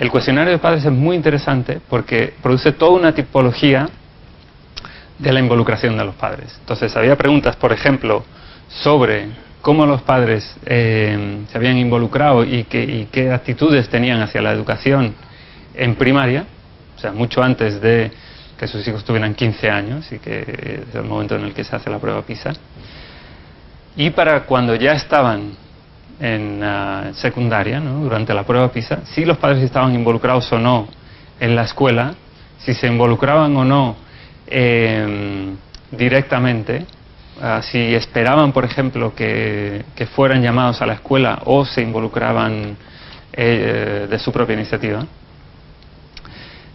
El cuestionario de padres es muy interesante porque produce toda una tipología de la involucración de los padres. Entonces, había preguntas, por ejemplo, sobre cómo los padres se habían involucrado y qué actitudes tenían hacia la educación en primaria, o sea, mucho antes de que sus hijos tuvieran 15 años y que es el momento en el que se hace la prueba PISA. Y para cuando ya estaban en secundaria, ¿no?, durante la prueba PISA, si los padres estaban involucrados o no en la escuela, si se involucraban o no directamente, si esperaban, por ejemplo, que fueran llamados a la escuela o se involucraban de su propia iniciativa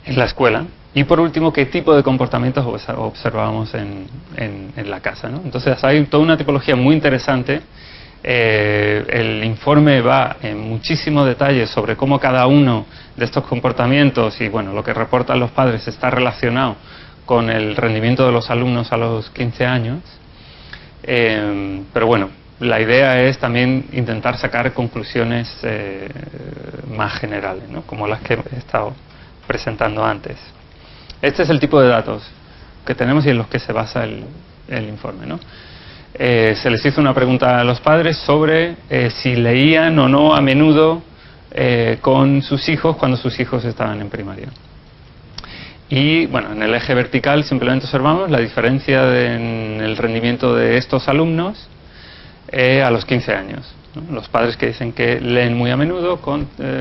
en la escuela. Y por último, qué tipo de comportamientos observábamos en la casa, ¿no? Entonces hay toda una tipología muy interesante. El informe va en muchísimo detalle sobre cómo cada uno de estos comportamientos y bueno, lo que reportan los padres está relacionado con el rendimiento de los alumnos a los 15 años. Pero bueno, la idea es también intentar sacar conclusiones más generales, ¿no?, como las que he estado presentando antes. Este es el tipo de datos que tenemos y en los que se basa el informe, ¿no? Se les hizo una pregunta a los padres sobre si leían o no a menudo con sus hijos cuando sus hijos estaban en primaria. Y bueno, en el eje vertical simplemente observamos la diferencia en el rendimiento de estos alumnos a los 15 años, ¿no? Los padres que dicen que leen muy a menudo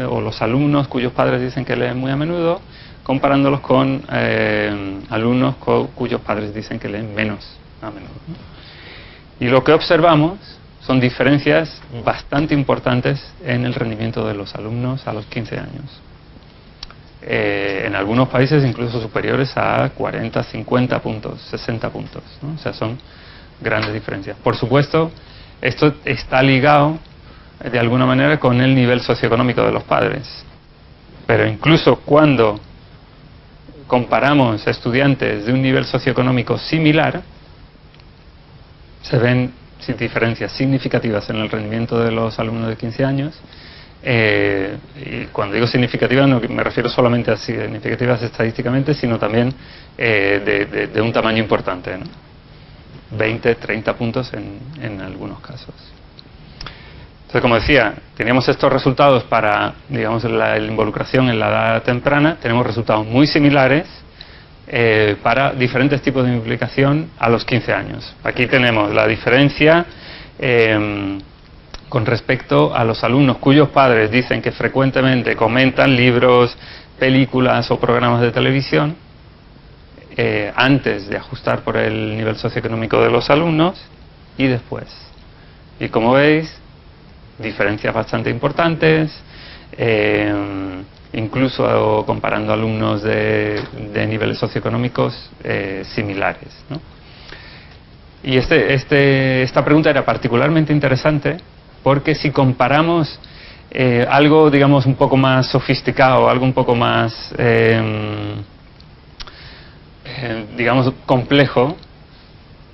o los alumnos cuyos padres dicen que leen muy a menudo, comparándolos con alumnos cuyos padres dicen que leen menos a menudo, ¿no? Y lo que observamos son diferencias bastante importantes en el rendimiento de los alumnos a los 15 años. En algunos países incluso superiores a 40, 50 puntos, 60 puntos, ¿no? O sea, son grandes diferencias. Por supuesto, esto está ligado de alguna manera con el nivel socioeconómico de los padres. Pero incluso cuando comparamos estudiantes de un nivel socioeconómico similar, se ven diferencias significativas en el rendimiento de los alumnos de 15 años. Y cuando digo significativas no me refiero solamente a significativas estadísticamente, sino también de un tamaño importante, ¿no? 20, 30 puntos en algunos casos. Entonces, como decía, teníamos estos resultados para, digamos, la involucración en la edad temprana. Tenemos resultados muy similares para diferentes tipos de implicación a los 15 años. Aquí tenemos la diferencia con respecto a los alumnos cuyos padres dicen que frecuentemente comentan libros, películas o programas de televisión antes de ajustar por el nivel socioeconómico de los alumnos y después. Y como veis, diferencias bastante importantes, incluso comparando alumnos de niveles socioeconómicos similares, ¿no? Y esta pregunta era particularmente interesante porque si comparamos algo, digamos, un poco más sofisticado, algo un poco más, digamos, complejo,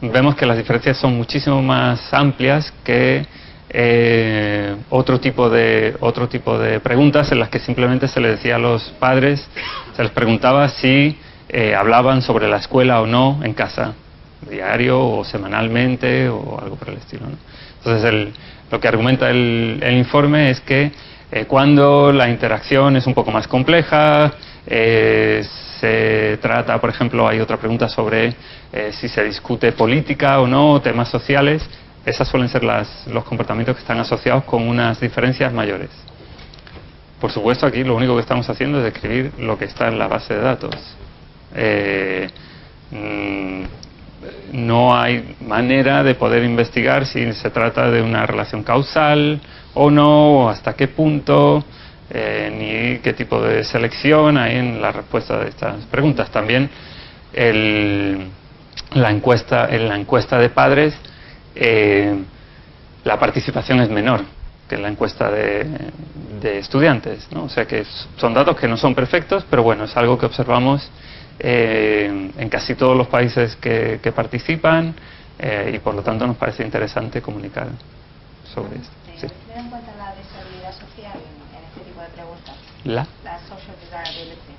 vemos que las diferencias son muchísimo más amplias que otro tipo de preguntas en las que simplemente se les decía a los padres, se les preguntaba si hablaban sobre la escuela o no en casa, diario o semanalmente o algo por el estilo, ¿no? Entonces lo que argumenta el informe es que cuando la interacción es un poco más compleja, se trata, por ejemplo, hay otra pregunta sobre si se discute política o no, temas sociales. Esas suelen ser los comportamientos que están asociados con unas diferencias mayores. Por supuesto, aquí lo único que estamos haciendo es describir lo que está en la base de datos. No hay manera de poder investigar si se trata de una relación causal o no, o hasta qué punto, ni qué tipo de selección hay en la respuesta de estas preguntas. También en la encuesta de padres, la participación es menor que en la encuesta de estudiantes, ¿no? O sea que son datos que no son perfectos, pero bueno, es algo que observamos en casi todos los países que participan y por lo tanto nos parece interesante comunicar. sobre esto. Sí. ¿Habéis tenido en cuenta la desigualdad social en este tipo de preguntas? La social desirability.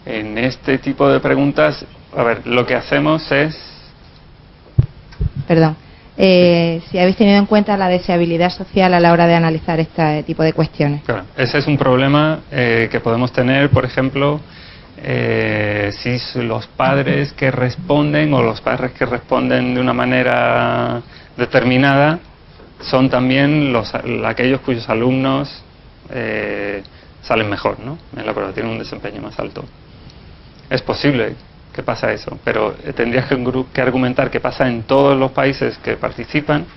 En este tipo de preguntas, a ver, lo que hacemos es... Perdón. Si habéis tenido en cuenta la deseabilidad social a la hora de analizar este tipo de cuestiones. Claro, ese es un problema que podemos tener, por ejemplo, si los padres que responden o los padres que responden de una manera determinada son también aquellos cuyos alumnos salen mejor, ¿no? En la prueba, tienen un desempeño más alto. Es posible que pasa eso, pero tendrías que argumentar qué pasa en todos los países que participan,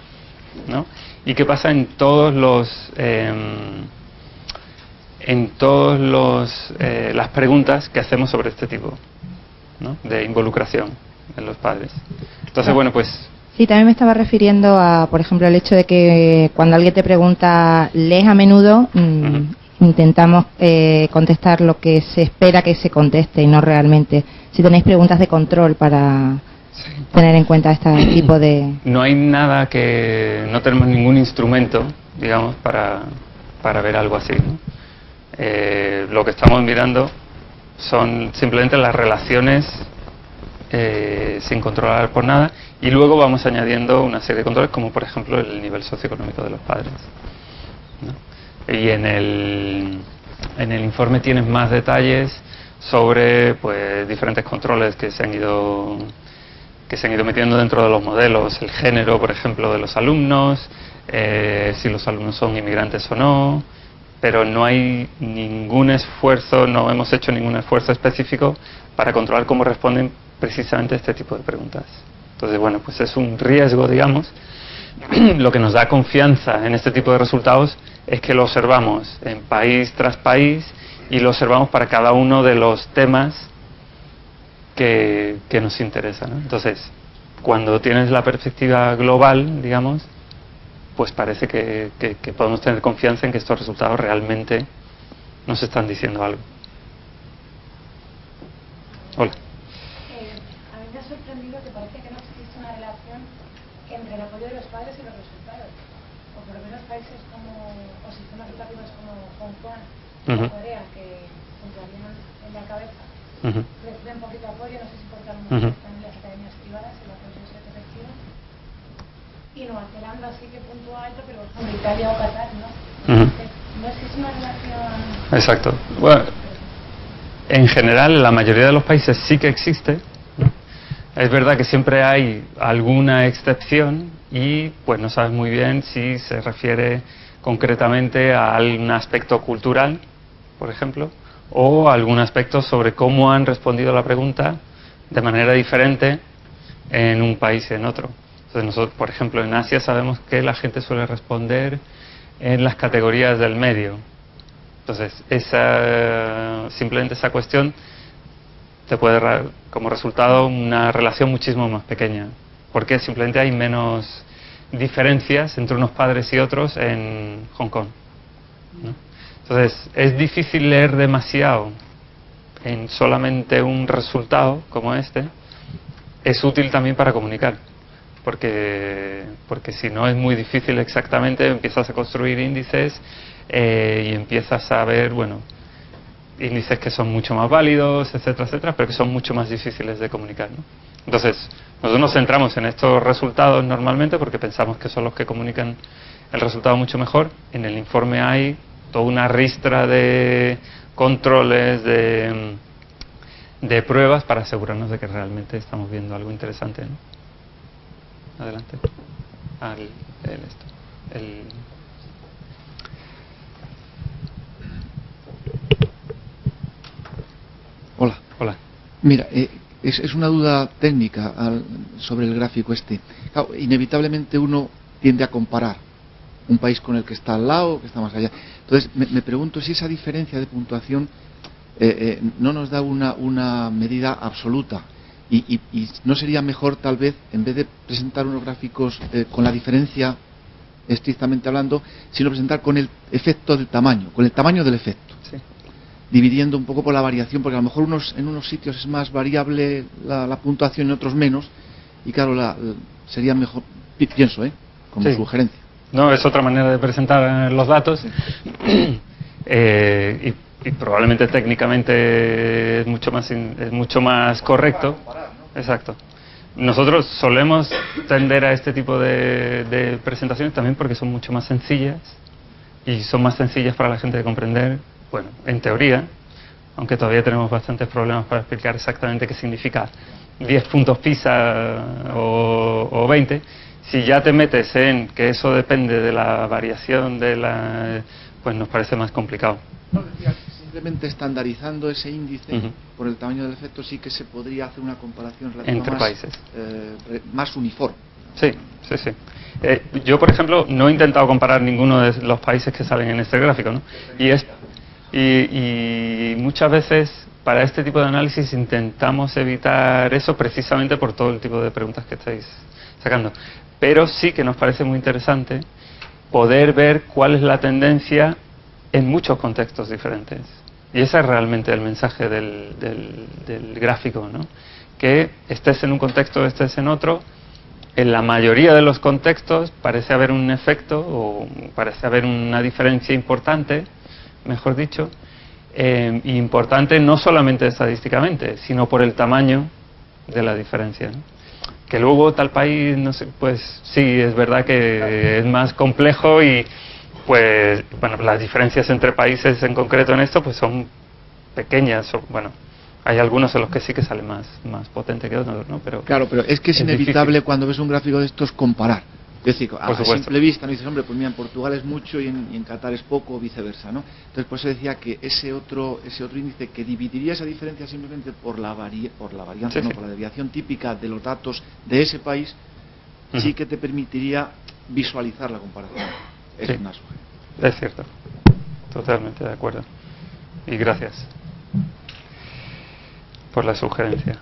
¿no? Y qué pasa en todos las preguntas que hacemos sobre este tipo, ¿no? De involucración en los padres. Entonces, bueno, pues... Sí, también me estaba refiriendo a, por ejemplo, el hecho de que cuando alguien te pregunta, ¿lees a menudo? Intentamos contestar lo que se espera que se conteste y no realmente. Si tenéis preguntas de control para tener en cuenta este tipo de... No hay nada no tenemos ningún instrumento, digamos, para ver algo así, ¿no? Lo que estamos mirando son simplemente las relaciones sin controlar por nada, y luego vamos añadiendo una serie de controles, como por ejemplo el nivel socioeconómico de los padres, ¿no? Y en el informe tienes más detalles sobre, pues, diferentes controles que se han ido metiendo dentro de los modelos, el género, por ejemplo, de los alumnos, si los alumnos son inmigrantes o no, pero no hay ningún esfuerzo, no hemos hecho ningún esfuerzo específico para controlar cómo responden precisamente este tipo de preguntas. Entonces, bueno, pues es un riesgo, digamos. Lo que nos da confianza en este tipo de resultados es que lo observamos en país tras país y lo observamos para cada uno de los temas que nos interesan, ¿no? Entonces, cuando tienes la perspectiva global, digamos, pues parece que podemos tener confianza en que estos resultados realmente nos están diciendo algo. Hola. A mí me ha sorprendido que parece que no existe una relación entre el apoyo de los padres y los resultados. O por lo menos países o sistemas educativos como Hong Kong o Corea, que entrarían en la cabeza, reciben poquito apoyo, no sé si porque a lo mejor están en las academias privadas, el apoyo es efectivo. Y Nueva Zelanda sí que puntúa alto, pero como Italia o Qatar, ¿no? No existe una relación... Exacto. Bueno, en general, en la mayoría de los países sí que existe, ¿no? Es verdad que siempre hay alguna excepción y pues no sabes muy bien si se refiere concretamente a algún aspecto cultural, por ejemplo, o algún aspecto sobre cómo han respondido a la pregunta de manera diferente en un país y en otro. Entonces nosotros, por ejemplo, en Asia sabemos que la gente suele responder en las categorías del medio. Entonces, simplemente esa cuestión te puede dar como resultado una relación muchísimo más pequeña, porque simplemente hay menos diferencias entre unos padres y otros en Hong Kong, ¿no? Entonces, es difícil leer demasiado en solamente un resultado como este. Es útil también para comunicar, porque si no es muy difícil exactamente, empiezas a construir índices y empiezas a ver, bueno, índices que son mucho más válidos, etcétera, etcétera, pero que son mucho más difíciles de comunicar, ¿no? Entonces, nosotros nos centramos en estos resultados normalmente porque pensamos que son los que comunican el resultado mucho mejor. En el informe hay toda una ristra de controles, de pruebas para asegurarnos de que realmente estamos viendo algo interesante, ¿no? Adelante. Hola. Hola. Mira, es una duda técnica sobre el gráfico este. Claro, inevitablemente uno tiende a comparar un país con el que está al lado, que está más allá. Entonces, me pregunto si esa diferencia de puntuación no nos da una medida absoluta. Y no sería mejor, tal vez, en vez de presentar unos gráficos con la diferencia, estrictamente hablando, sino presentar con el efecto del tamaño, con el tamaño del efecto. Sí. Dividiendo un poco por la variación, porque a lo mejor en unos sitios es más variable la puntuación, en otros menos, y claro, sería mejor, pienso, como sí. sugerencia. No, es otra manera de presentar los datos y probablemente técnicamente es mucho más correcto. Exacto. Nosotros solemos tender a este tipo de presentaciones también porque son mucho más sencillas y son más sencillas para la gente de comprender, bueno, en teoría, aunque todavía tenemos bastantes problemas para explicar exactamente qué significa 10 puntos PISA o 20. Si ya te metes en que eso depende de la variación pues nos parece más complicado. No, decía que simplemente estandarizando ese índice por el tamaño del efecto sí que se podría hacer una comparación entre países más uniforme. Sí. Yo, por ejemplo, no he intentado comparar ninguno de los países que salen en este gráfico, ¿no? Y muchas veces para este tipo de análisis intentamos evitar eso precisamente por todo el tipo de preguntas que estáis sacando. Pero sí que nos parece muy interesante poder ver cuál es la tendencia en muchos contextos diferentes. Y ese es realmente el mensaje del gráfico, ¿no? Que estés en un contexto o estés en otro, en la mayoría de los contextos parece haber un efecto o parece haber una diferencia importante, mejor dicho, importante no solamente estadísticamente, sino por el tamaño de la diferencia, ¿no? Que luego tal país, no sé, pues sí, es verdad que es más complejo y pues bueno, las diferencias entre países en concreto en esto pues son pequeñas, bueno, hay algunos en los que sí que sale más potente que otros, ¿no? Pero claro, pero es que es inevitable difícil cuando ves un gráfico de estos comparar. Es decir, a simple vista no dices, hombre, pues mira, en Portugal es mucho y en Qatar es poco o viceversa, ¿no? Entonces por eso decía que ese otro índice que dividiría esa diferencia simplemente por la varianza, por la desviación típica de los datos de ese país, sí que te permitiría visualizar la comparación. Es una sugerencia. Es cierto, totalmente de acuerdo. Y gracias por la sugerencia.